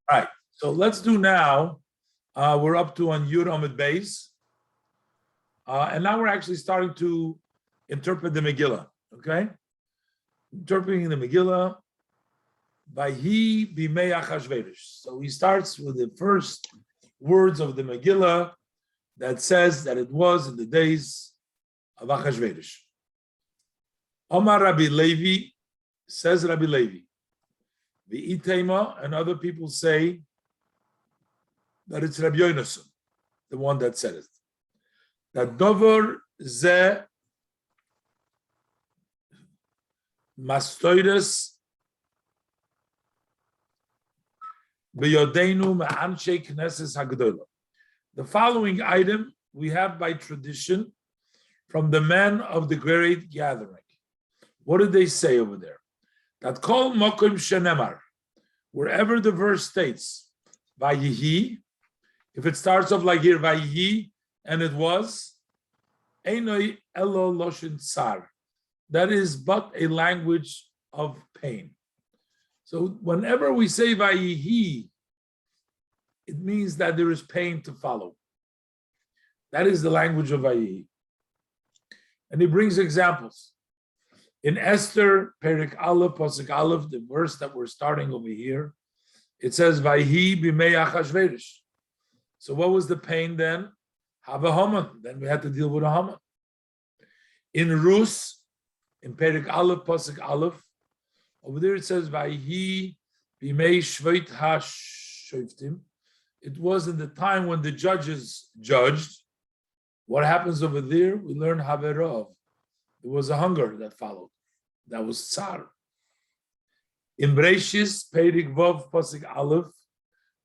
All right. So let's do now. We're up to on Yud Amid Beis. And now we're actually starting to interpret the Megilah. Okay? Interpreting the Megilah by He Bimei Achashverosh. So he starts with the first words of the Megilah that says that it was in the days of Achashverosh. Omar Rabbi Levi, says Rabbi Levi. The Itema and other people say that it's Rabbi Yonason, the one that said it. That Dover ze mastoides beyodeinu me'anshe knesses hagdola. The following item we have by tradition from the men of the great gathering. What did they say over there? That kol mokim shenemar, wherever the verse states vayihi, if it starts off like here vayihi and it was, einoi elo loshin tsar, that is but a language of pain. So whenever we say vayihi, it means that there is pain to follow. That is the language of vayihi. And he brings examples. In Esther, Perik Aleph, Pasuk Aleph, the verse that we're starting over here, it says, Vayhi bimei Achashverosh. So what was the pain then? Have a Haman. Then we had to deal with a Haman. In Rus, in Perik Aleph, Pasuk Aleph, over there it says, Vayhi bimei Shveit HaShoftim. It was in the time when the judges judged. What happens over there? We learn Haverov. There was a hunger that followed. That was tsar. In Breishis, Perik Vav, Pasuk Aleph,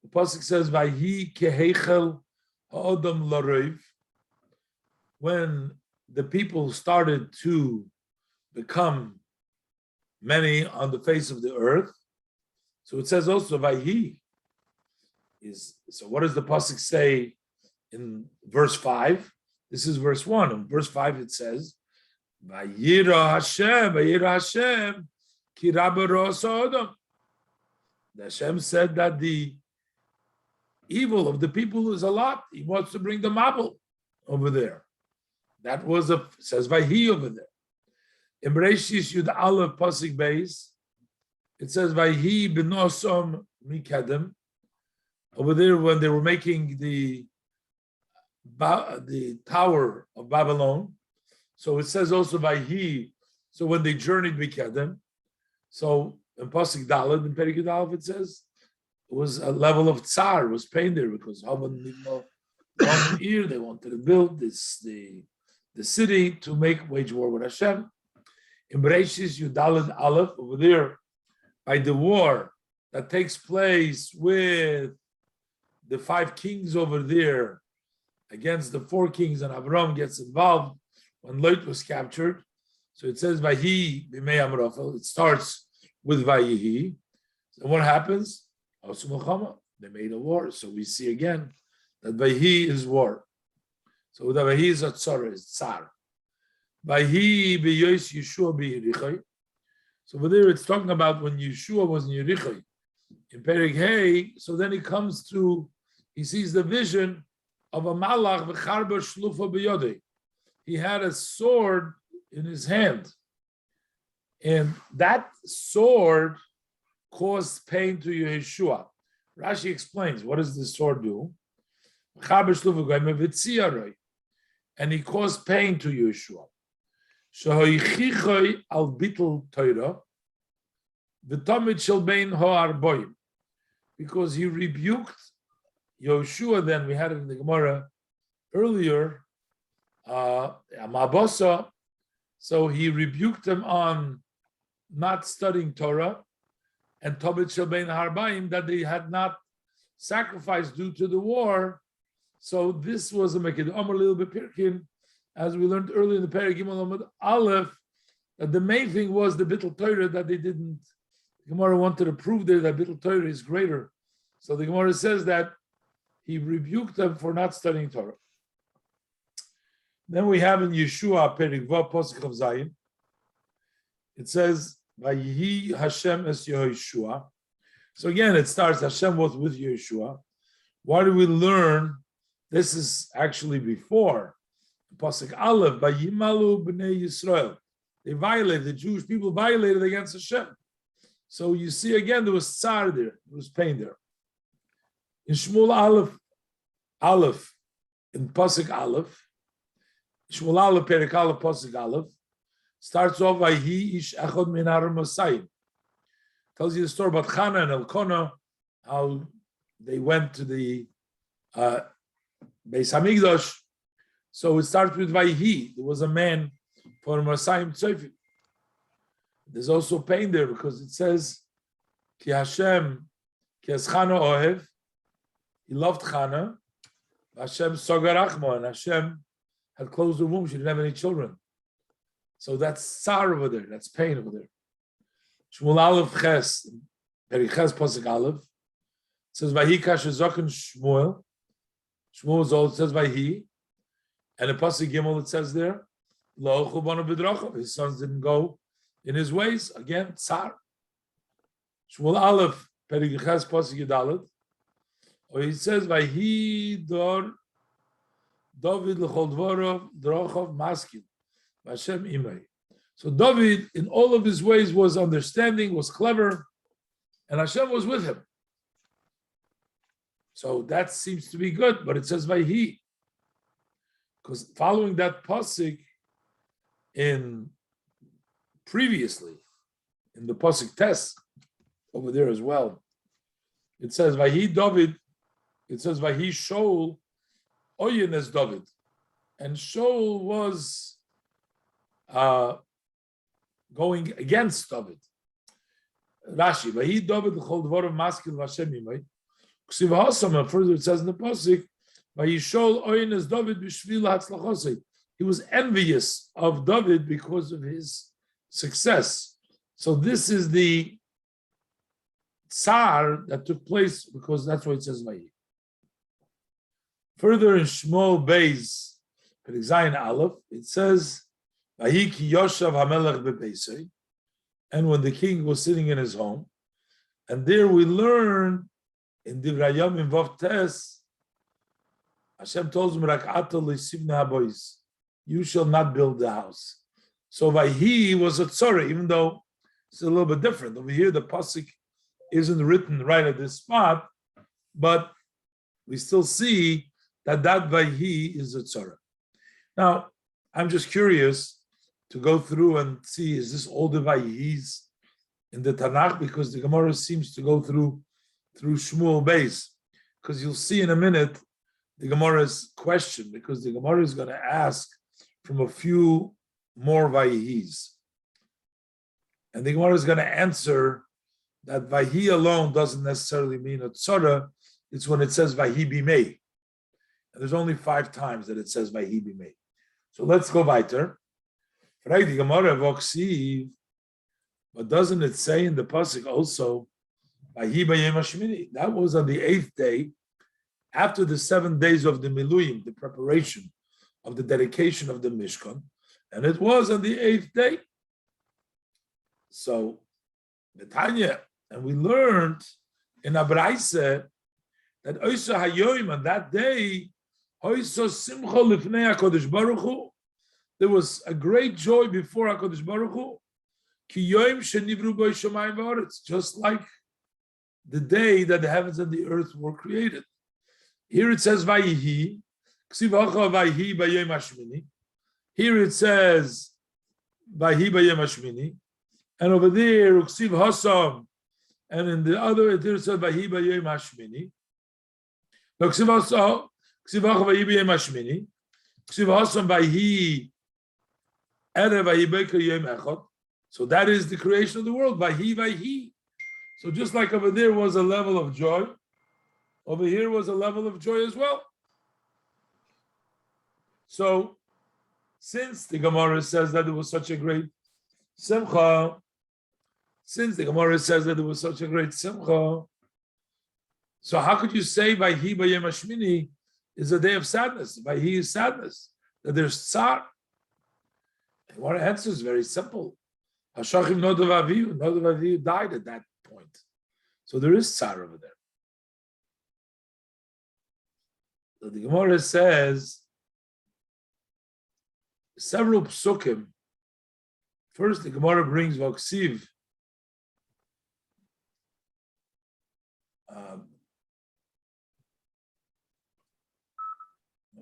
the Pasuk says, Vayhi kehechel ha'odam larev. When the people started to become many on the face of the earth, so it says also, Vayhi. So what does the Pasuk say in verse 5? This is verse 1. In verse 5 it says, Vayira Hashem, ki rabba ro'asa adam. The Hashem said that the evil of the people is a lot. He wants to bring the mabul over there. That was says Vayhi over there. In Bereshis Yud Aleph Pasuk Beis, it says Vayhi b'nosom mikadem. Over there, when they were making the Tower of Babylon, so it says also by he. So when they journeyed Mikadem, so in Pasuk Daled, in Perikut Aleph, it says it was a level of tsar, was pain there because they wanted to build the city to wage war with Hashem. In Bereshis Yudaled Aleph, over there, by the war that takes place with the 5 kings over there against the 4 kings, and Avram gets involved when Lot was captured. So it says Vayhi b'mei Amrafel. It starts with Vayihi. And what happens? They made a war. So we see again that Vayhi is war. So the Vayhi is a tsar, is tsar. Vayhi b'yos Yeshua b'Yerichai. So over there it's talking about when Yeshua was in Yerichai. In Perek Hey, so then he sees the vision of a malach v'charba shlufa b'yodei. He had a sword in his hand, and that sword caused pain to Yeshua. Rashi explains, what does the sword do? And he caused pain to Yeshua. Al bittul Torah, v'tamid shel bein ha'arboim, because he rebuked Yeshua. Then we had it in the Gemara earlier. Mabasa, so he rebuked them on not studying Torah, and Tobit Shalbein Harbaim, that they had not sacrificed due to the war. So this was a Mekid Omer little bit Pirkin, as we learned earlier in the Perek Gimel Aleph, that the main thing was the Bittul Torah that they didn't. The Gemara wanted to prove there that Bittul Torah is greater. So the Gemara says that he rebuked them for not studying Torah. Then we have in Yeshua Perik Vav Pasuk of Zayin. It says, "Vayihi Hashem es Yehoshua." So again, it starts, Hashem was with Yeshua. Why do we learn? This is actually before Pasuk Aleph, by Yimalu b'nei Yisrael. They violated, the Jewish people violated against Hashem. So you see again, there was tsar there, there was pain there. In Shmuel Aleph, in Pasuk Aleph, Shmuel Aleph, Perek Aleph, Pasuk Aleph, starts off by He ish echad min Masayim. Tells you the story about Chana and Elkanah, how they went to the Beis Hamikdash. So it starts with Vayhi. There was a man for Masayim Tzofim. There's also pain there because it says, Ki Hashem, Ki as Chana Ohev. He loved Chana. Hashem Sogar Achma, and Hashem had closed the womb. She didn't have any children. So that's tsar over there. That's pain over there. Shmuel Aleph Ches, Perek Ches Pasuk Aleph, says Vahi Kashezokin Shmuel. Shmuel also says Vahi, and in Pasuk Gimel it says there, Lo Chubanu B'drachav. His sons didn't go in his ways. Again, tsar. Shmuel Aleph Perek Ches Pasuk Yudalet, or he says Vahi Dor David L'Chol Dvorov Drachav Maskin Hashem Imay. So David, in all of his ways, was understanding, was clever, and Hashem was with him. So that seems to be good, but it says Vayhi. Because following that pasuk previously, in the pasuk test, over there as well, it says Vayhi David, it says Vayhi Shaul, Oyin as David. And Shaul was going against David. Rashi, Vahi David l'chol dvorav maskil v'Hashem imay. Ksiv ha'asam, further it says in the pasuk, Vayishol oyin as David b'shvil hatzlachosei. He was envious of David because of his success. So this is the tsar that took place because that's why it says Vahi. Further in Shmuel Beis, Perek Zayin Aleph, it says, Vahi ki yoshav hamelech bebeisei, and when the king was sitting in his home, and there we learn in Divrei Yomim Vav Tes, Hashem told him, Rak'ata l'sivnei habois, you shall not build the house. So Vahi was a tzara, even though it's a little bit different. Over here, the pasuk isn't written right at this spot, but we still see that Vahi is a tzara. Now, I'm just curious to go through and see, is this all the Vayhis in the Tanakh? Because the Gemara seems to go through Shmuel Beis. Because you'll see in a minute the Gemara's question, because the Gemara is going to ask from a few more Vayhis. And the Gemara is going to answer that Vahi alone doesn't necessarily mean a tzara. It's when it says Vahi bimei. And there's only 5 times that it says Vahi bimei. So let's go weiter. But doesn't it say in the pasuk also, that was on the 8th day, after the 7 days of the Miluyim, the preparation of the dedication of the Mishkan, and it was on the 8th day. So, Netanya, and we learned in Abraise that Oysa Hayoim, on that day, Oysa Simcha Lifnei HaKadosh Baruch Hu, there was a great joy before HaKadosh Baruch Hu, Ki Yoim Shenivru Bo Shamayim V'Aretz, just like the day that the heavens and the earth were created. Here it says Vayihi, Ksiv Hacha Vayihi B'Yom HaShmini. Here it says Vayihi B'Yom HaShmini, and over there Ksiv Hasam, and in the other it says Vayihi B'Yom HaShmini. No, Ksiv Hacha Vayihi B'Yom HaShmini, Ksiv Hasam Vayihi Erev Vayihi Beker Yom Echad. So that is the creation of the world. Vahi. So just like over there was a level of joy, over here was a level of joy as well. So since the Gemara says that there was such a great simcha, so how could you say Vahi B'Yom HaShmini is a day of sadness? Vahi is sadness, that there's tsar. And what answer is very simple. Hashachim Nodav Avihu died at that point. So there is tsar over there. So the Gemara says several psukim. First, the Gemara brings Vaksiv. I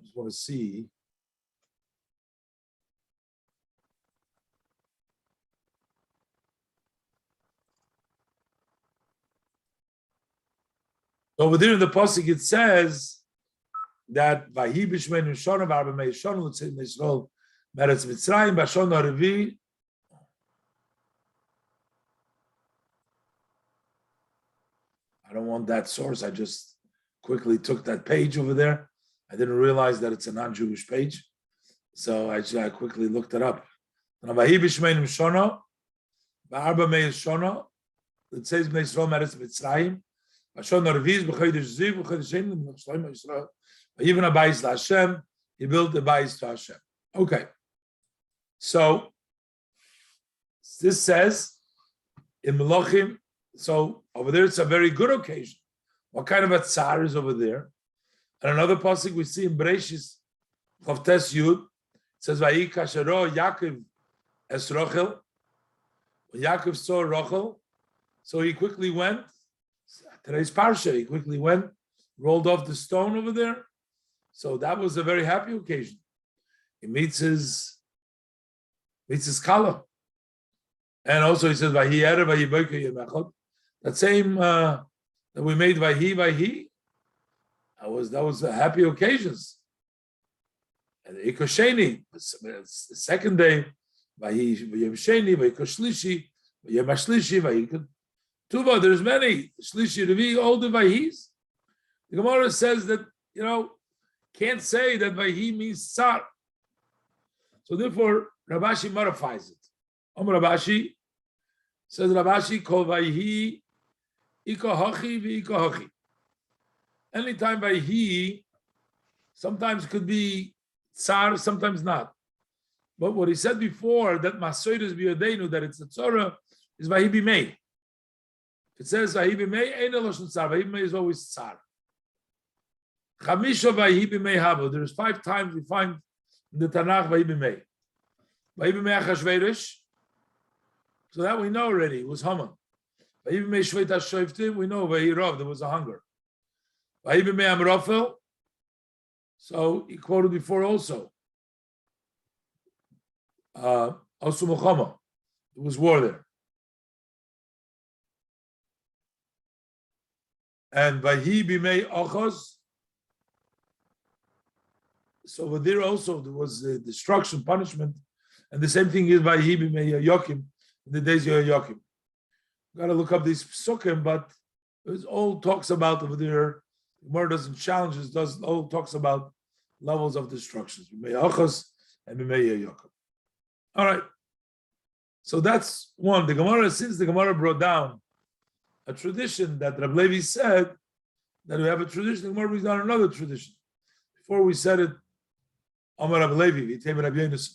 just want to see. Over there in the pasuk it says that Vahi b'shmein Shana v'arba mei Shana l'tzei Yisrael meretz Mitzrayim b'shon ha'revi. I don't want that source. I just quickly took that page over there. I didn't realize that it's a non-Jewish page, so I quickly looked it up. Vahi b'shmein Shana v'arba mei Shana l'tzei Yisrael meretz Mitzrayim. Even a bayis to Hashem, he built the bayis to Hashem. Okay, so this says in Melachim. So over there, it's a very good occasion. What kind of a tsar is over there? And another pasuk we see in Bereshis Chavtes Yud, it says Vayikashero Yaakov es Rochel. When Yaakov saw Rochel, so he quickly went. Today's parsha, he quickly went, rolled off the stone over there. So that was a very happy occasion. He meets his kala. And also he says, Vahi erev vahi boker yemechot. That same that we made Vahi. That was a happy occasions. And the Ikosheni, the second day, Vahi Yom Sheni, Vahi Koshlishi, Yom Ashlishi, Vahi Tuva, there's many. Shlishi, Revi, all the Vahis. The Gemara says that, can't say that Vahi means Tsar. So therefore, Rabashi modifies it. Rabashi says, Rabashi call Vahi Ikahachi v'Ikahachi. Anytime Vahi, sometimes could be Tsar, sometimes not. But what he said before, that Masoides B'Yodeinu, that it's a Tzara, is Vahi B'Mei. It says Vahi b'mei ein eloshon tsar. Vahi b'mei is always tsar. Chamisha Vahi b'mei habo. There's 5 times we find in the Tanakh Vahi b'mei. Vahi b'mei Achashverosh. So that we know already. It was Haman. Vahi b'mei Shveit HaShoftim. We know Vahi Rav. There was a hunger. Vahi b'mei Amrafel. So he quoted before also. Also Muhammad. There was war there. And Vahi b'mei Achaz. So over there also there was destruction, punishment, and the same thing is Vahi b'mei Yochim in the days of Yochim. Got to look up these psukim, but it all talks about over there. The Gemara doesn't challenge it; all talks about levels of destructions. B'mei Achaz and b'mei Yochim. All right. So that's one. The Gemara, since the Gemara brought down a tradition that Rabbi Levi said that we have a tradition, the Gemara brings down another tradition. Before we said it, Amar Rabbi Levi, Yitem Rabbi Yonason.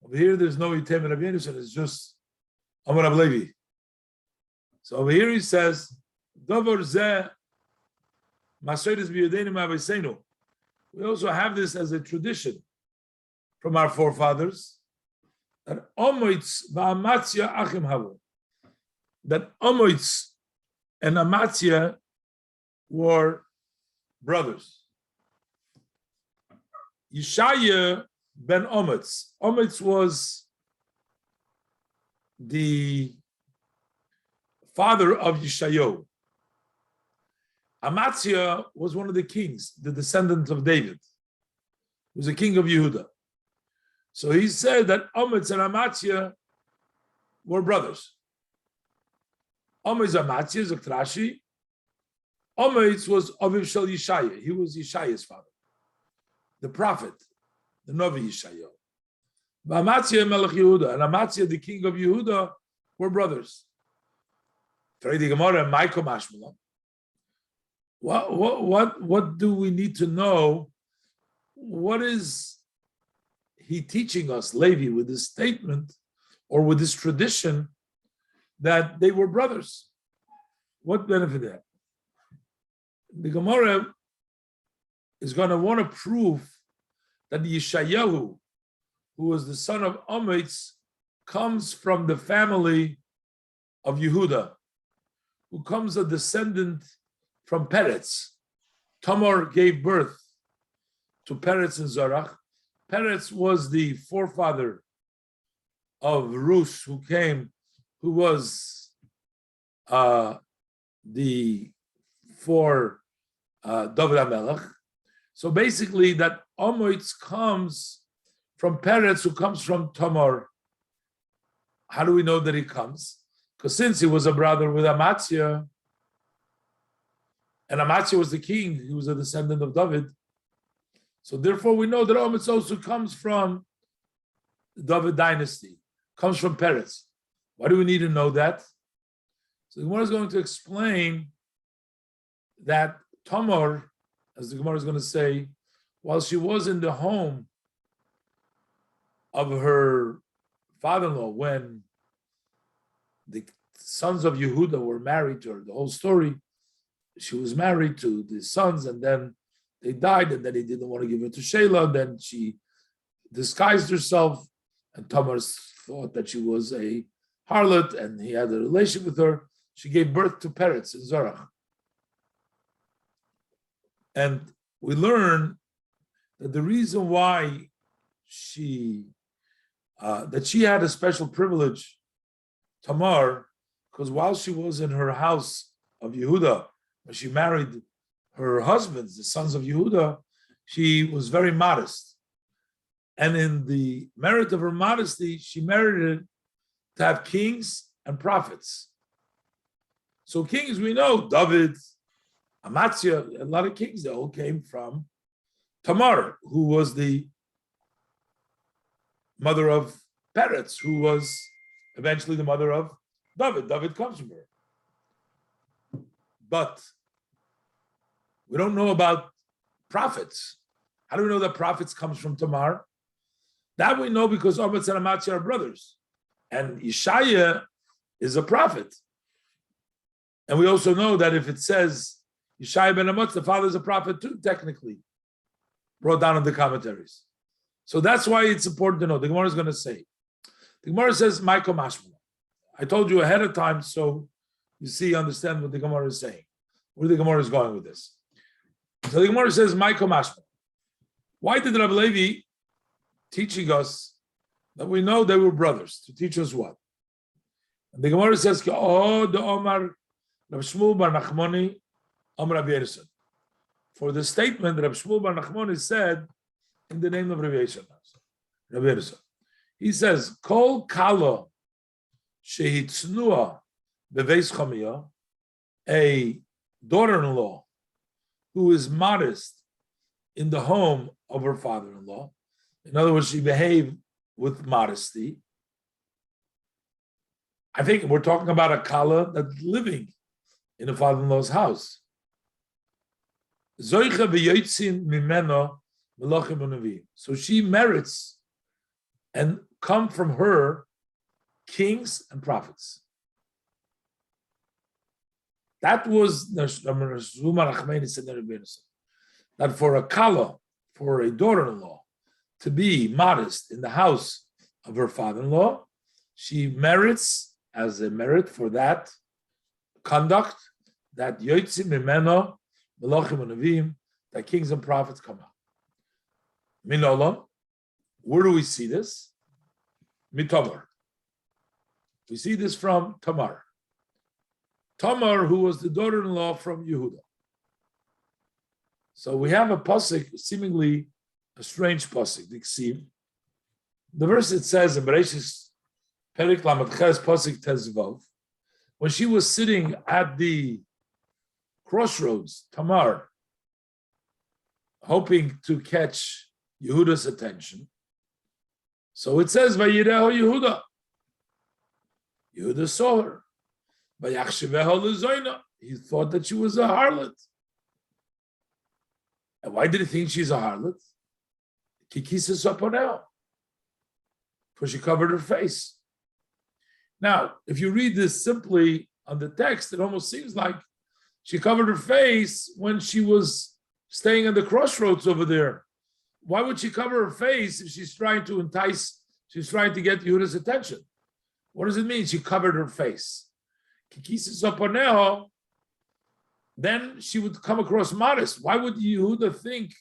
Over here, there's no Yitem Rabbi Yonason, it's just Amar Rabbi Levi. So over here he says, Davar Zeh Masoides B'Yodeinu Ma'aveseinu. We also have this as a tradition from our forefathers, that Omoitz Va'amatzia Achim Havu. That Omoitz and Amatzia were brothers. Yishaya ben Ometz. Ometz was the father of Yishayo. Amatzia was one of the kings, the descendant of David. He was a king of Yehuda. So he said that Ometz and Amatzia were brothers. Ometz Amatzia is a Trashi. Ometz was Aviv Shel Yishaya. He was Yishaya's father, the prophet, the Novi Yishayo. Amatzia Melech Yehuda and Amatzia, the king of Yehuda, were brothers. What do we need to know? What is he teaching us, Levi, with this statement or with this tradition that they were brothers? What benefit that? The Gemara is going to want to prove that the Yeshayahu, who was the son of Amitz, comes from the family of Yehuda, who comes a descendant from Peretz. Tamar gave birth to Peretz and Zarach. Peretz was the forefather of Rus, who was the for David HaMelech. So basically, that Amitz comes from Peretz, who comes from Tamar. How do we know that he comes? Because since he was a brother with Amatzia, and Amatzia was the king, he was a descendant of David. So therefore, we know that Amitz also comes from the David dynasty, comes from Peretz. Why do we need to know that? So the Gemara is going to explain that Tamar, as the Gemara is going to say, while she was in the home of her father-in-law, when the sons of Yehuda were married to her, the whole story, she was married to the sons, and then they died, and then he didn't want to give her to Sheila. Then she disguised herself, and Tamar thought that she was a harlot, and he had a relation with her. She gave birth to Peretz in Zarach. And we learn that the reason why she had a special privilege, Tamar, because while she was in her house of Yehuda, when she married her husbands, the sons of Yehuda, she was very modest. And in the merit of her modesty, she merited to have kings and prophets. So kings, we know, David, Amatzia, a lot of kings, they all came from Tamar, who was the mother of Peretz, who was eventually the mother of David. David comes from her. But we don't know about prophets. How do we know that prophets comes from Tamar? That we know because Amitz and Amatzia are brothers. And Yeshaya is a prophet. And we also know that if it says Yeshaya ben Amitz, the father is a prophet too, technically, brought down in the commentaries. So that's why it's important to know. The Gemara is going to say. The Gemara says, Michael Mashma. I told you ahead of time, so you understand what the Gemara is saying. Where the Gemara is going with this. So the Gemara says, Michael Mashma. Why did Rabbi Levi teaching us that we know they were brothers? To teach us what? And the Gemara says, Oh, the Omar Rabbi Shmuel bar Nachmoni, Omar Rabbi Yerson. For the statement that Rabbi Shmuel bar Nachmoni said in the name of Rabbi Yerson. Rabbi Yerson. He says, Kol Kala Shehitznua Beveis Chamiyah, a daughter-in-law who is modest in the home of her father-in-law. In other words, she behaved with modesty. I think we're talking about a kala that's living in a father-in-law's house. So she merits and come from her kings and prophets. That was that for a kala, for a daughter-in-law, to be modest in the house of her father-in-law, she merits as a merit for that conduct that yotzim mimeno melachim unavim, that kings and prophets come out. Minolam, where do we see this? Mitamar. We see this from Tamar. Tamar, who was the daughter-in-law from Yehuda. So we have a pasuk, seemingly a strange pasuk, the Ksiv. The verse it says in Bereshis Perik Lamed Ches pasuk Tezvav, when she was sitting at the crossroads, Tamar, hoping to catch Yehuda's attention. So it says, Vayireho Yehuda. Yehuda saw her. Vayachsheveho lezoina. He thought that she was a harlot. And why did he think she's a harlot? Kikisa saponeo. Because she covered her face. Now, if you read this simply on the text, it almost seems like she covered her face when she was staying at the crossroads over there. Why would she cover her face if she's trying to entice, she's trying to get Yehuda's attention? What does it mean? She covered her face. Then she would come across modest. Why would Yehuda think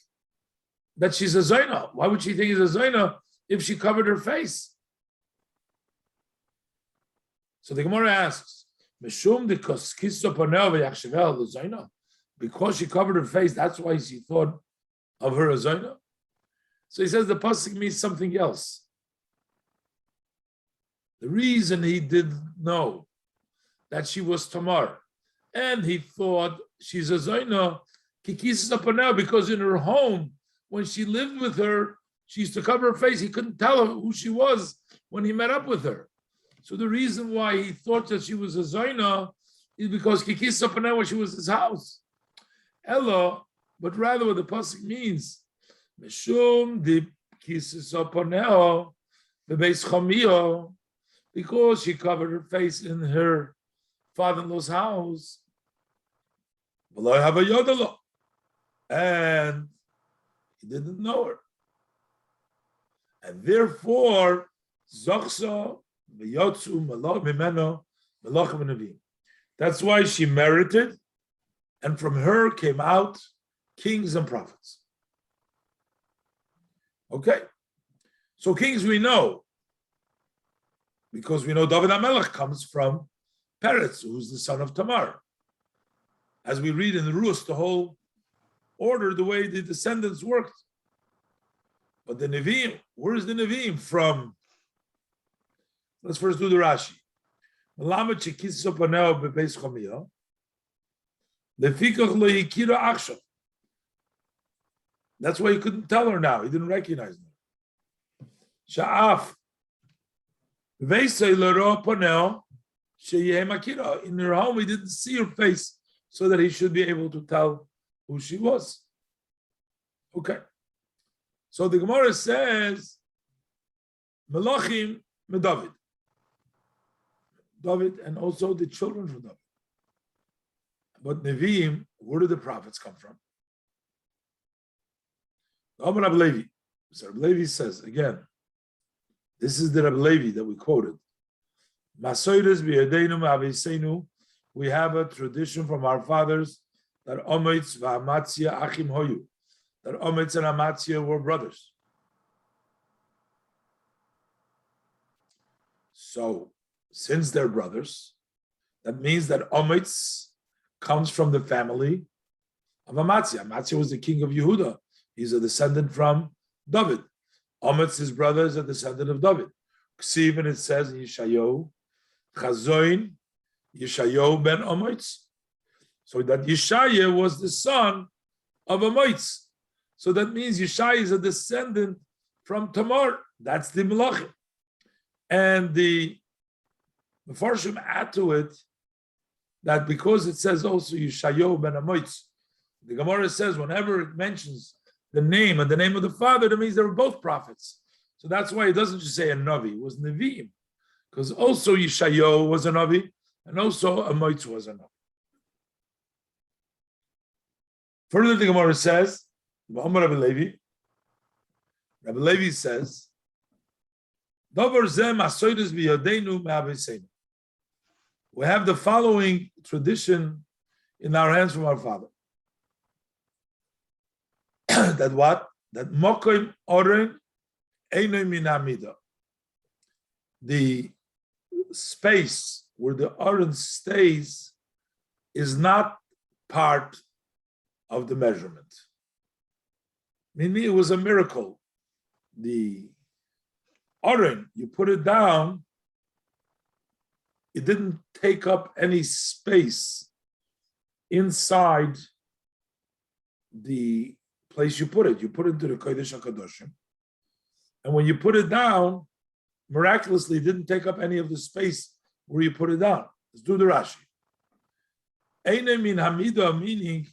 that she's a Zaina? Why would she think she's a Zaina if she covered her face? So the Gemara asks, because she covered her face, that's why she thought of her as Zaina? So he says the pasuk means something else. The reason he didn't know that she was Tamar, and he thought she's a Zaina, because in her home, when she lived with her, she used to cover her face. He couldn't tell her who she was when he met up with her. So the reason why he thought that she was a Zaina is because Kikis Sapanel when she was his house. Ella, but rather what the pasuk means, Meshum di Kis Sapanel the Beis Chamio, because she covered her face in her father-in-law's house. And he didn't know her. And therefore, that's why she merited, and from her came out kings and prophets. Okay, so kings we know, because we know David HaMelech comes from Peretz, who's the son of Tamar. As we read in the Rus, the whole order, the way the descendants worked. But the Nevi'im, where is the Nevi'im from? Let's first do the Rashi. That's why he couldn't tell her now. He didn't recognize her. Sha'af. In her home, he didn't see her face so that he should be able to tell who she was. Okay. So the Gemara says, Melachim David. David and also the children from David. But Nevi'im, where do the prophets come from? Rabbi Levi. So Rabbi Levi says, again, this is the Rabbi Levi that we quoted. We have a tradition from our fathers that Ometz v'Amatzia achim hoyu, that Ometz and Amatzia were brothers. So, since they're brothers, that means that Ometz comes from the family of Amatzia. Amatzia was the king of Yehuda. He's a descendant from David. Ometz, his brother, is a descendant of David. Ksiv, and it says in Yeshayahu, Chazoin, Yeshayahu ben Ometz. So that Yeshaya was the son of Ometz. So that means Yeshaya is a descendant from Tamar. That's the Melachim. And the Mefarshim add to it that because it says also Yeshayahu ben Ometz, the Gemara says whenever it mentions the name and the name of the father, that means they were both prophets. So that's why it doesn't just say a Navi, it was Nevi'im. Because also Yeshayahu was a Navi, and also Ometz was a Navi. Further, the Gemara says, Rabbi Levi says, we have the following tradition in our hands from our father. That what? That Mokim Oren Einay Min Hamida. The space where the Oren stays is not part of the measurement. Meaning it was a miracle. The Oren, you put it down, it didn't take up any space inside the place you put it. You put it into the Kodesh HaKadoshim. And when you put it down, miraculously, it didn't take up any of the space where you put it down. Let's do the Rashi. Eine min hamida, meaning,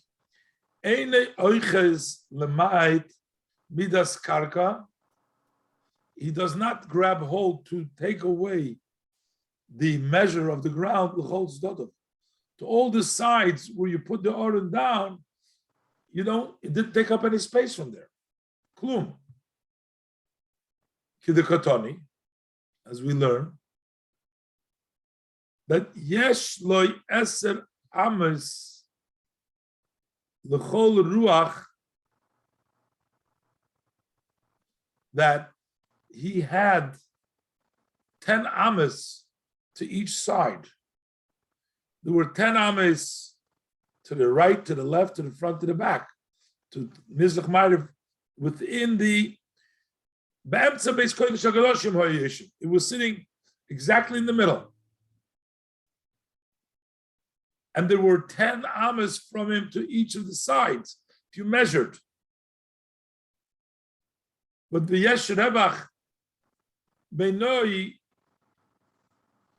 eine oiches lemait midas karka. He does not grab hold to take away the measure of the ground, l'chol tzedot. to all the sides where you put the Aron down, it didn't take up any space from there. Klum. Kidekatoni, as we learn, that yesh loy eser ames l'chol ruach, that he had 10 ames to each side. There were 10 ames to the right, to the left, to the front, to the back, to Mizrach Ma'ariv, within the it was sitting exactly in the middle. And there were 10 amas from him to each of the sides, if you measured. But the Yesh Rebach Beinoi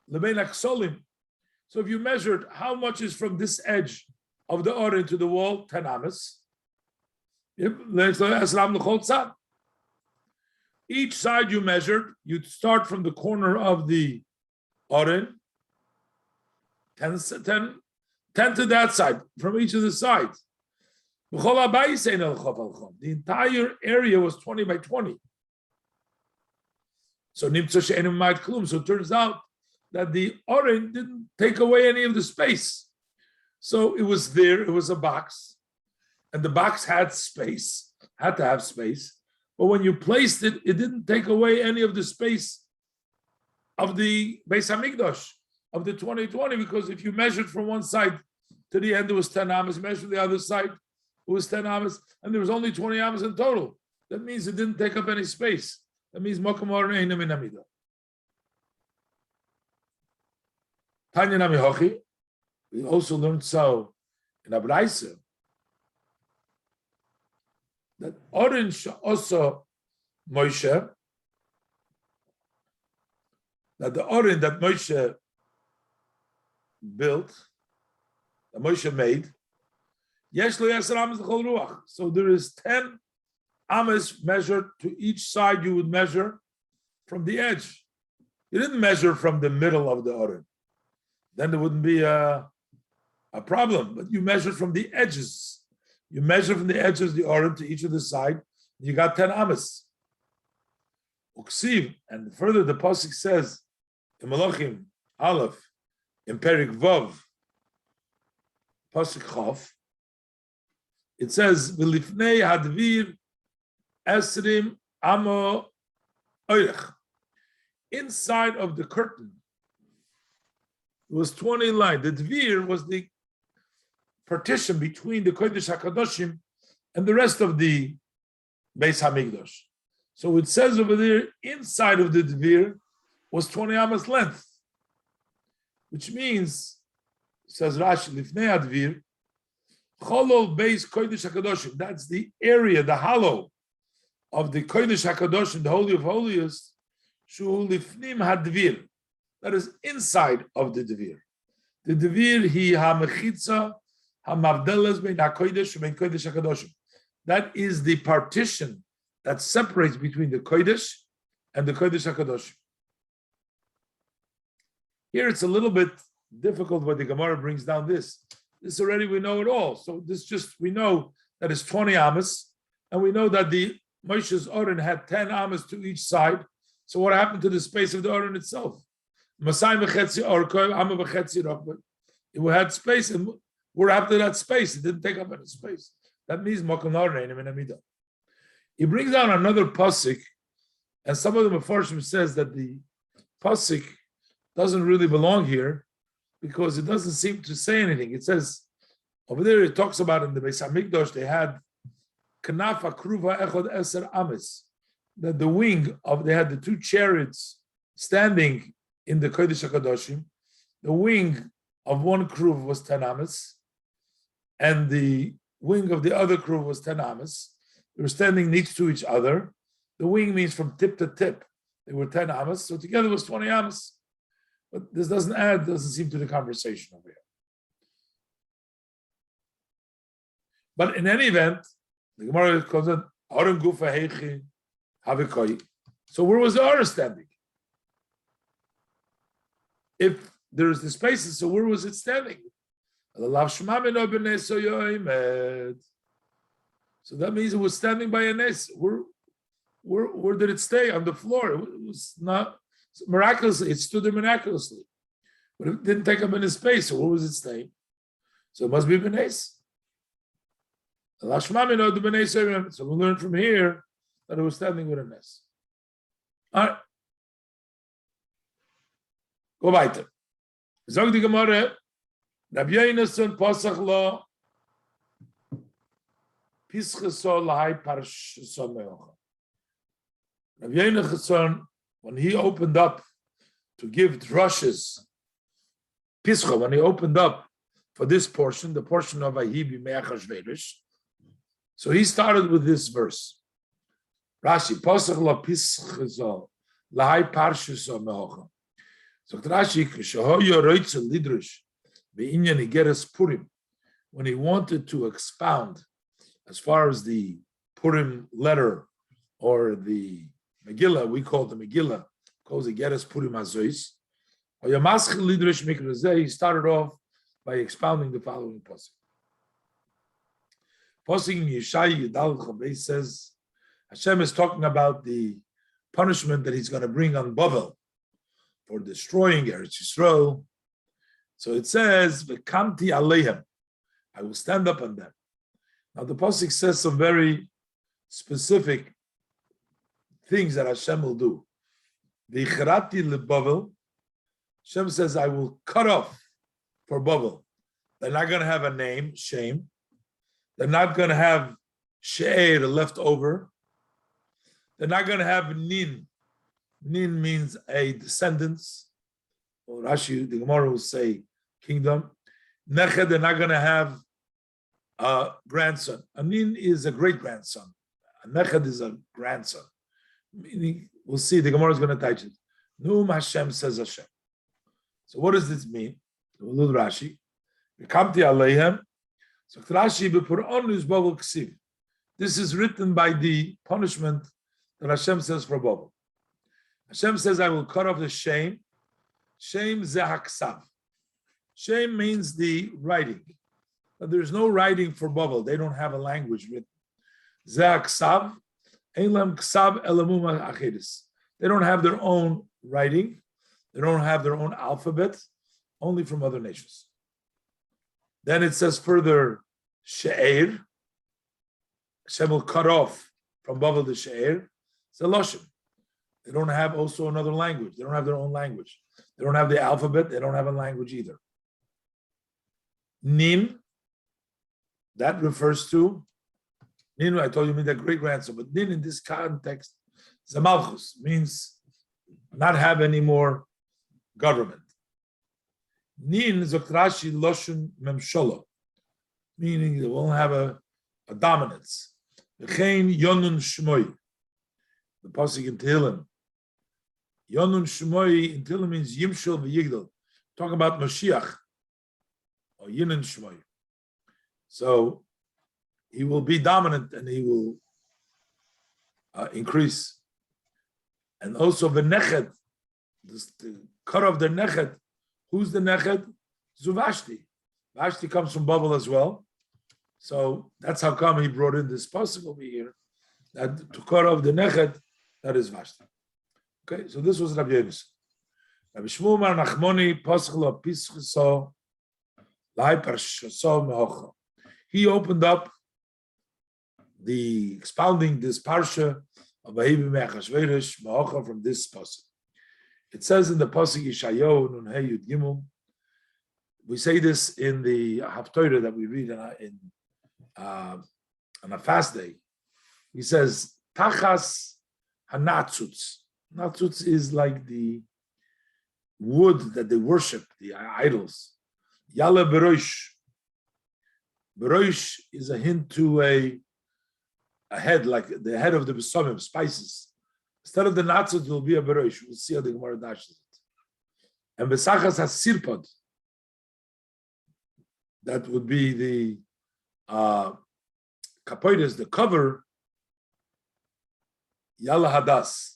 Lebein Aksolim. So if you measured how much is from this edge of the Oren to the wall, 10 amas. Each side you measured, you'd start from the corner of the Oren, 10 to that side, from each of the sides. The entire area was 20 by 20. So it turns out that the Oren didn't take away any of the space. So it was there, it was a box, and the box had space, had to have space. But when you placed it, it didn't take away any of the space of the Beis Hamikdash, of the 2020, because if you measured from one side to the end, it was 10 amas, measured from the other side, it was 10 amas, and there was only 20 amas in total. That means it didn't take up any space. That means Mokum Oren Einam in Amida. Tanya Nami Hochi, we also learned so in Abraisa, that Oren also Moshe, that the Oren that Moshe built, that Moshe made, Yesh lo Yasser Amas l'chol ruach. So there is 10 amas measured to each side. You would measure from the edge. You didn't measure from the middle of the Oren. Then there wouldn't be a problem. But you measured from the edges. You measure from the edges of the Oren to each of the side. You got 10 amas. Uksiv, and further the pasuk says in Malachim Aleph, in Perik Vav, pasuk Chav, it says V'lifnei hadvir esrim amo oirech. Inside of the curtain was 20 lines. The dvir was the partition between the Kodesh HaKadoshim and the rest of the Beis Hamikdash. So it says over there, inside of the dvir was 20 amas length, which means, says Rashi, Lifnei Advir, Cholol Beis Kodesh HaKadoshim. That's the area, the hollow of the Kodesh HaKadoshim, the Holy of Holiest, Shu Lifnim Hadvir. That is inside of the dvir. The dvir, he ha-mechitza, ha-mavdelas bein ha-kodesh bein Kodesh HaKadoshim. That is the partition that separates between the Kodesh and the Kodesh HaKadoshim. Here it's a little bit difficult, but the Gemara brings down this. This already we know it all. So this we know that it's 20 amas, and we know that the Moshe's Oren had 10 amas to each side. So what happened to the space of the Oren itself? It had space, and we're after that space. It didn't take up any space. That means Mokum Oren in Amida. He brings down another pasuk, and some of the Mefarshim says that the pasuk doesn't really belong here because it doesn't seem to say anything. It says over there, it talks about in the Beis Hamikdash they had Kanafa Kruva Echod Eser Ames, that the wing of they had the two chariots standing in the Kodesh HaKadoshim. The wing of one kruv was 10 amas, and the wing of the other kruv was 10 amas. They were standing next to each other. The wing means from tip to tip. They were 10 amas, so together was 20 amas. But this doesn't seem to the conversation over here. But in any event, the Gemara calls it Aron Gufa Heichi Havikoi. So where was the Aron standing? If there's the spaces, so where was it standing? So that means it was standing by a nes. Where did it stay? On the floor. It was not miraculously. It stood there miraculously, but it didn't take up any space. So where was it staying? So it must be benes. So we learn from here that it was standing with a nes. All right. Go weiter. Sag die Gemara, Rabbi Yonason Pasach lo Pischaso lahai Parshasa meocha. Rabbi Yonason, when he opened up to give drushes, Pischa, when he opened up for this portion, the portion of Ahibi Me'achashverish, so he started with this verse. Rashi, Pasach lo Pischaso lahai Parshasa meocha. So Rashi, when he wanted to expound as far as the Purim letter or the Megilah, we call the Megilah, calls the Geras Purim Azois. He started off by expounding the following pasuk. Pasuk in Yeshaya Yudal Chavei says, Hashem is talking about the punishment that he's going to bring on Bavel for destroying Eretz Yisrael. So it says, "V'kamti aleihem," I will stand up on them. Now the pasuk says some very specific things that Hashem will do. V'ichrati leBavel, Hashem says, I will cut off for Bavel. They're not going to have a name, shame. They're not going to have she'er left over. They're not going to have nin. Nin means a descendants, or Rashi, the Gemara will say kingdom. Neched, they're not going to have a grandson. A nin is a great grandson. A neched is a grandson. Meaning, we'll see, the Gemara is going to touch it. Num Hashem says Hashem. So what does this mean? Little Rashi. V'kamti aleihem. So Rashi, b'pur'on is Bavel ksiv. This is written by the punishment that Hashem says for Bavel. Hashem says, I will cut off the shame. Shame zehaksav. Shame means the writing. But there's no writing for Bavel. They don't have a language written. Zehaksav. Elam ksav elamum achidus. They don't have their own writing. They don't have their own alphabet, only from other nations. Then it says further, she'er. Hashem will cut off from Bavel the she'er. It's a lashon. They don't have also another language. They don't have their own language. They don't have the alphabet. They don't have a language either. Nin, that refers to, Nin, I told you, mean that great grandson, but Nin in this context, Zamalchus, means not have any more government. Nin Zokrashi Loshun Memsholo, meaning they won't have a dominance. V'chein Yonun Shmoy, the pasuk in Tehillim. Yonun Shmoy in Tehillim means Yimshel v'Yigdal. Talk about Mashiach or Yinun Shmoy. So he will be dominant and he will increase. And also the Nechet, the cut off the Nechet. Who's the Nechet? Zuvashti. Vashti comes from Bavel as well. So that's how come he brought in this pasuk over here, that to cut off the Nechet, that is Vashti. Okay, so this was Rabbi Yonason. Rabbi Shmuel Mar Nachmoni pasuk lo pischaso lai parshaso meocha. He opened up the expounding this parsha of Vahibi Me'achashverish meocha from this pasuk. It says in the pasuk Yeshayahu Nun Hey Yud Gimel. We say this in the Haftorah that we read on a fast day. He says Tachas Hanatzutz. Natzutz is like the wood that they worship, the idols. Yale Beroish. Beroish is a hint to a head, like the head of the Besamim, spices. Instead of the Natzutz, it will be a Beroish. We'll see how the Gemara dashes it. And Besachas has Sirpod. That would be the Kapoides, the cover. Yala Hadas.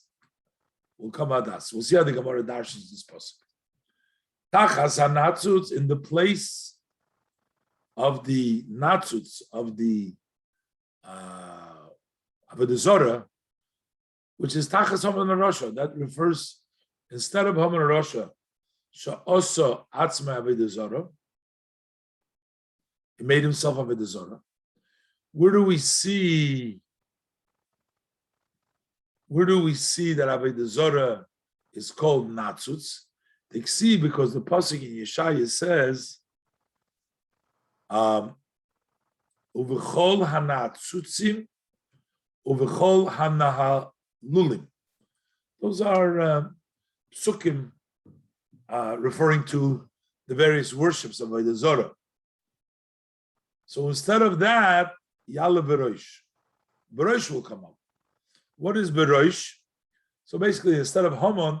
Will come Hadas. We'll see how the Gemara dashes this pasuk. Tachas hanatzutz, in the place of the natzuts of the Avodah Zarah, which is Tachas Haman Rasha, that refers, instead of Haman Rasha, Sha'osa Atzma Avodah Zarah, he made himself Avodah Zarah. Where do we see that Avodah Zarah is called Natzuts? They see because the pasuk in Yeshaya says, Uvechol hanatzutzim, uvechol hanahalulim. Those are psukim referring to the various worships of Avodah Zarah. So instead of that, Yalla Berosh. Berosh will come up. What is Berosh? So basically, instead of Haman,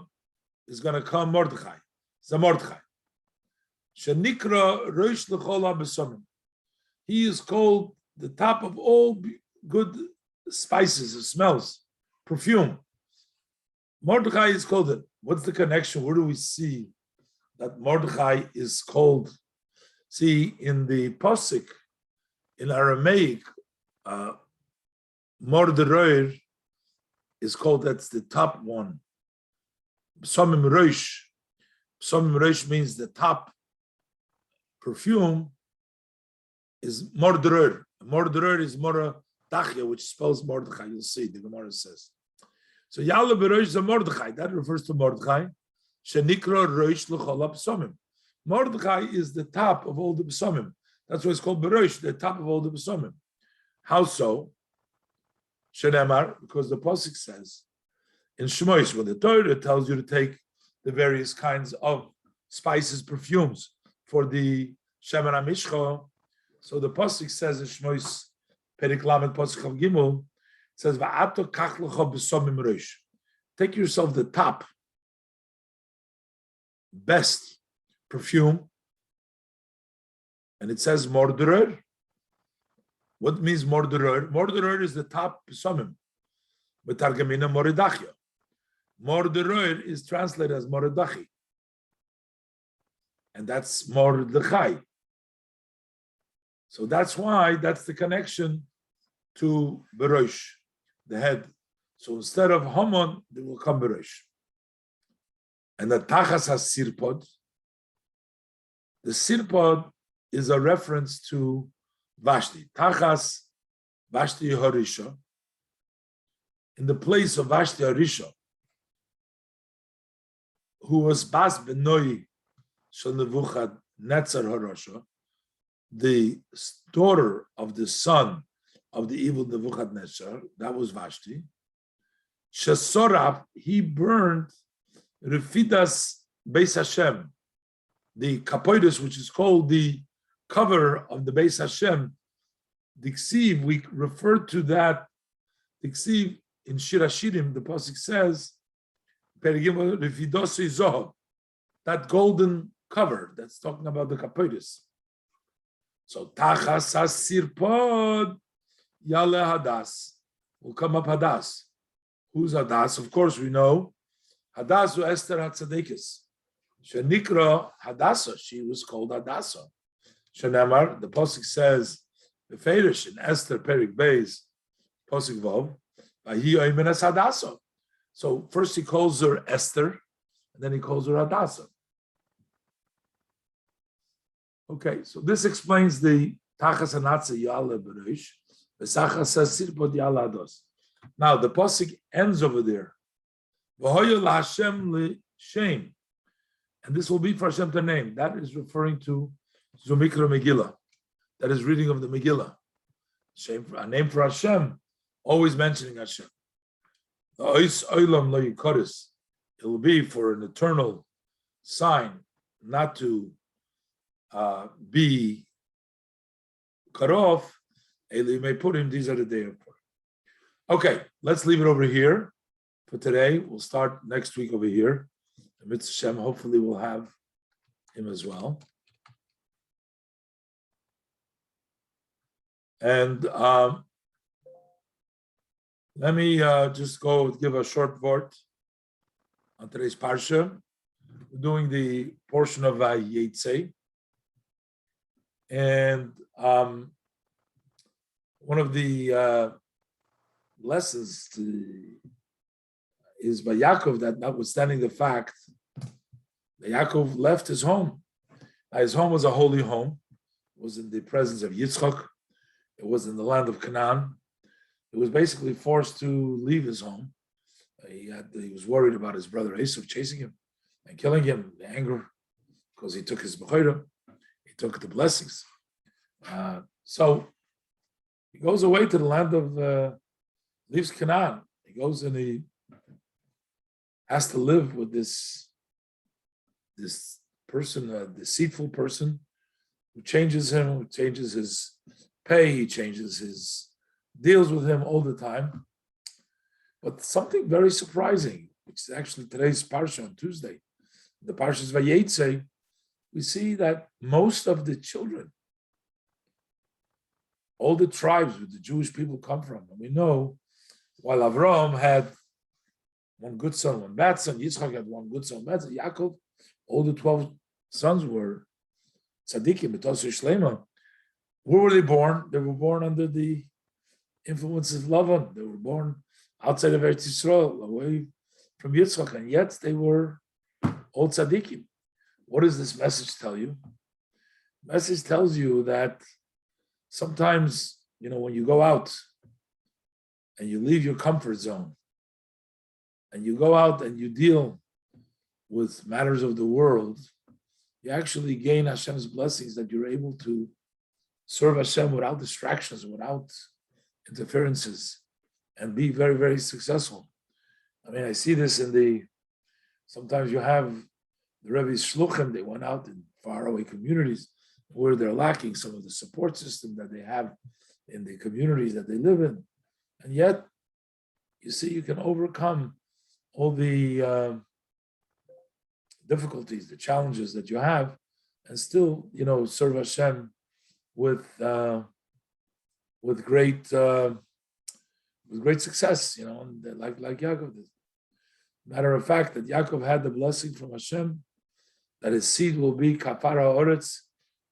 is going to come Mordechai. Zamordechai. Shenikra Rosh L'chol HaBesamim. He is called the top of all good spices, it smells, perfume. Mordechai is called it. What's the connection? Where do we see that Mordechai is called? See, in the Pasuk, in Aramaic, Mordechai is called, that's the top one. Psamim Rosh. Psamim Rosh means the top perfume is Mordechai. Mordechai is Mora Tachya, which spells Mordechai. You'll see, the Gemara says. So Yalla Berosh is a Mordechai. That refers to Mordechai. Shenikra Rosh L'chol HaPsamim. Mordechai is the top of all the Psamim. That's why it's called Berosh, the top of all the Psamim. How so? Shenemar, because the pasuk says in Shmois, when the Torah tells you to take the various kinds of spices, perfumes for the Shemen HaMishcha, so the pasuk says in Shmois, Perik Lamed pasuk of Gimel, it says Va'ato kach lecha b'samim rosh. Take yourself the top, best perfume, and it says Morderer. What means Morderer? Morderer is the top psamim. Betargamina Moridachya. Morderer is translated as Moridachi. And that's Mordechai. So that's why, that's the connection to Berosh, the head. So instead of Haman, there will come Berosh. And the Tachas HaSirpod, the Sirpod is a reference to Vashti. Tachas Vashti Harisha. In the place of Vashti Harisha, who was Bas Benoi Shel Nebuchadnezzar Harasha, the daughter of the son of the evil Nebuchadnezzar, that was Vashti. Shesoraf, he burned Refidas Beis Hashem, the kapoides, which is called the cover of the Beis Hashem. The ksiv, we refer to that. The ksiv in Shir Hashirim, the pasuk says, that golden cover, that's talking about the kapoides. So Tachas HaSirpod Yale Hadas will come up Hadas. Who's Hadas? Of course, we know Hadas was Esther Hatzadekis. Shenikra Hadassah, she was called Hadassah. Shenamar, the pasuk says, the Ferish in Esther Perik Beis, pasuk Vav, Vahi Oimenas Hadassah. So first he calls her Esther, and then he calls her Hadassah. Okay, so this explains the Tachas Hanatza Yala Bereish, the Sachas HaSirpod Yala Hadas. Now the pasuk ends over there. V'hoya laHashem l'shem, and this will be for Hashem to name. That is referring to Zumikra Megilah. That is reading of the Megilah. A name for Hashem, always mentioning Hashem. The Ois Oilam Lo Yikoris. It will be for an eternal sign, not to be cut off. Eli may put him. These are the day of prayer. Okay, let's leave it over here for today. We'll start next week over here. Mitzvah Shem, hopefully we'll have him as well. And let me just go give a short vort on today's parsha. We're doing the portion of Yetzei. And one of the lessons is by Yaakov that notwithstanding the fact that Yaakov left his home, his home was a holy home, it was in the presence of Yitzchak, it was in the land of Canaan. He was basically forced to leave his home. He was worried about his brother Esau chasing him and killing him, the anger, because he took his Megilah, he took the blessings. So he goes away to the land of, leaves Canaan. He goes and he has to live with this person, a deceitful person, who changes him, who changes his pay, he changes his deals with him all the time. But something very surprising, which is actually today's parsha on Tuesday, the parshas Vayetze, we see that most of the children, all the tribes where the Jewish people come from, and we know while Avraham had one good son, one bad son, Yitzchak had one good son, bad son, Yaakov, all the 12 sons were tzaddikim, b'tosei shlema. Where were they born? They were born under the influence of Lavan. They were born outside of Eretz Yisrael, away from Yitzchak, and yet they were all tzaddikim. What does this message tell you? The message tells you that sometimes, when you go out and you leave your comfort zone and you go out and you deal with matters of the world, you actually gain Hashem's blessings, that you're able to serve Hashem without distractions, without interferences, and be very, very successful. I see this sometimes you have the Rebbe's shluchim, they went out in faraway communities where they're lacking some of the support system that they have in the communities that they live in. And yet, you see, you can overcome all the difficulties, the challenges that you have, and still, serve Hashem with great success, and like Yaakov did. Matter of fact, that Yaakov had the blessing from Hashem that his seed will be kafara oretz,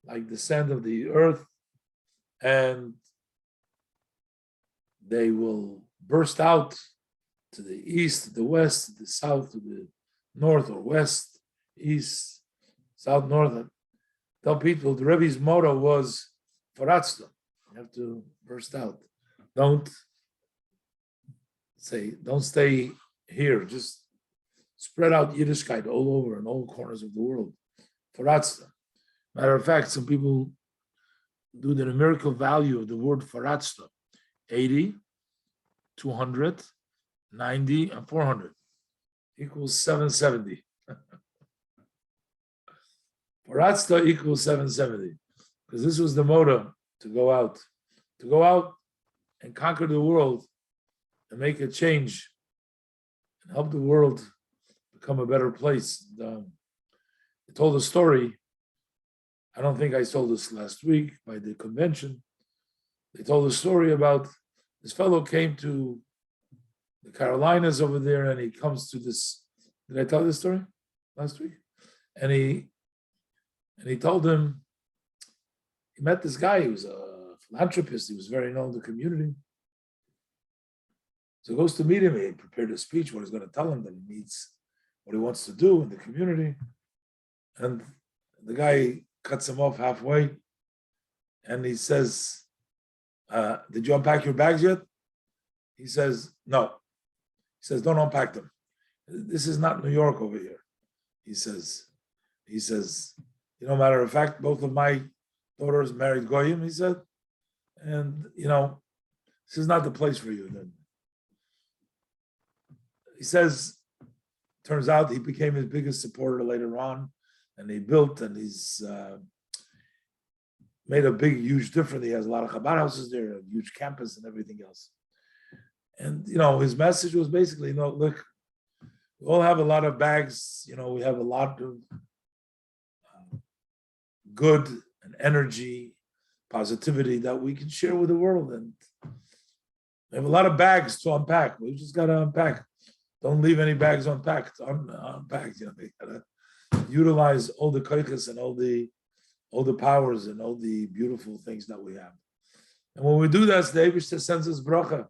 like the sand of the earth, and they will burst out to the east, to the west, to the south, to the north or west, east, south, north. Tell people the Rebbe's motto was faratzta. You have to burst out. Don't stay here. Just spread out Yiddishkeit all over in all corners of the world. Faratzta. Matter of fact, some people do the numerical value of the word faratzta. 80, 200, 90, and 400 equals 770. Faratzta equals 770. Because this was the motto, to go out and conquer the world and make a change and help the world become a better place. I told a story, I don't think I told this last week by the convention. They told a story about this fellow came to the Carolinas over there, and he comes to this. Did I tell this story last week? And he told him, he met this guy, he was a philanthropist, he was very known in the community. So he goes to meet him, he prepared a speech, what he's going to tell him, that he needs, what he wants to do in the community. And the guy cuts him off halfway, and he says, did you unpack your bags yet? He says, no. He says, don't unpack them. This is not New York over here. He says, matter of fact, both of my daughters married Goyim, he said, and, this is not the place for you. Then he says, turns out he became his biggest supporter later on, and he built, and he's made a big, huge difference. He has a lot of Chabad houses there, a huge campus and everything else. And, his message was basically, look, we all have a lot of bags, we have a lot of good and energy, positivity that we can share with the world. And we have a lot of bags to unpack. We just got to unpack. Don't leave any bags unpacked. Unpacked. They got to utilize all the koiches and all the all the powers and all the beautiful things that we have. And when we do that, the Eibishter sends us bracha,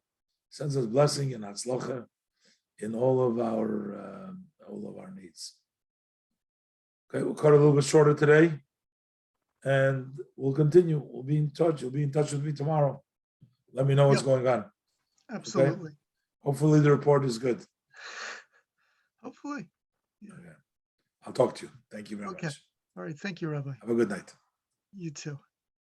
sends us blessing and hatzlacha in all of our needs. Okay, we'll cut a little bit shorter today, and we'll continue. We'll be in touch. You'll be in touch with me tomorrow. Let me know what's going on. Absolutely. Okay? Hopefully the report is good. Hopefully. Yeah. Okay. I'll talk to you. Thank you very much. All right. Thank you, Rabbi. Have a good night. You too.